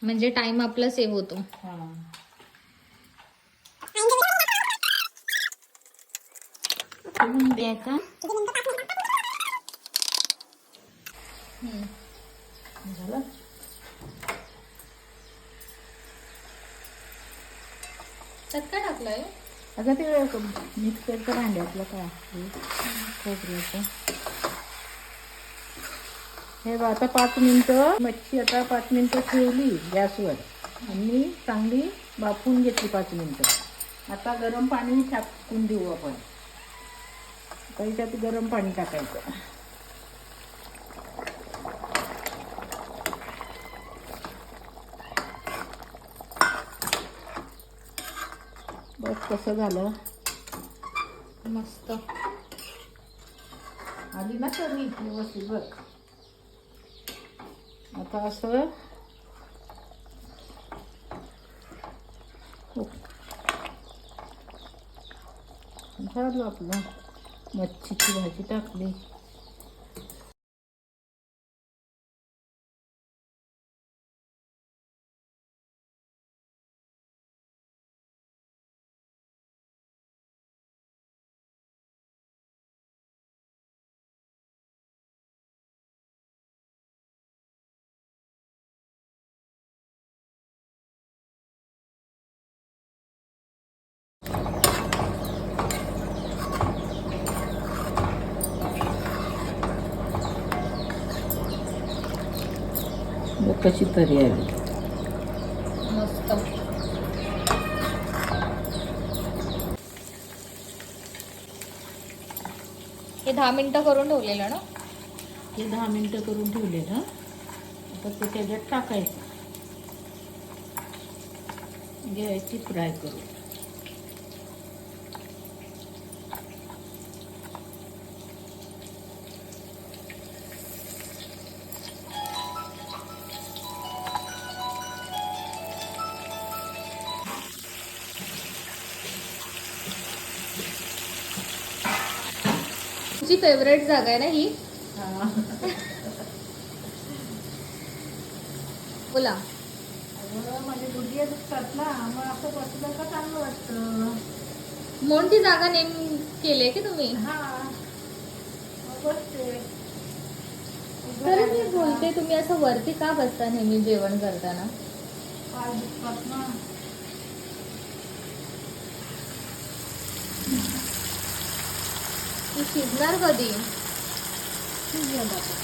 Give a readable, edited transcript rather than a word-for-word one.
म्हणजे टाइम आपला सेव्ह होतो. हा द्यायचा. झालं. त्यात काय टाकलंय? आता ते मिक्सरच्या भांड्यातलं काय खोबऱ्याचं. हे बघ, आता 5 मिनिटं मच्छी आता 5 मिनिटं ठेवली गॅसवर आणि चांगली वाफवून घेतली 5 मिनिटं. आता गरम पाणी टाकून देऊ आपण. त्याच्यात गरम पाणी टाकायचं. बस कसं झालं. मस्त आली ना तरी व्यवस्थित बघ. आता असं झालं आपलं. मच्छीची भाजी टाकली. कशी तरी आली. मस्त. हे 10 मिनिटं करून ठेवलेलं ना? हे 10 मिनिटं करून ठेवले ना. आता ते त्याच्यात टाकायचं. घ्यायची फ्राय करू. तुझी फेवरेट जागा आहे ना ही? बोला. माझे गुडघे दुखतात ना, मग असं बसलं का चांगलं वाटतं. म्हणून ती जागा नेम केली की तुम्ही? हा बसते. तर मी बोलते, तुम्ही असं वरती का बसता नेहमी जेवण करताना? पाय दुखतात ना. ती शिजणार कधी? ठीक आहे बाबा.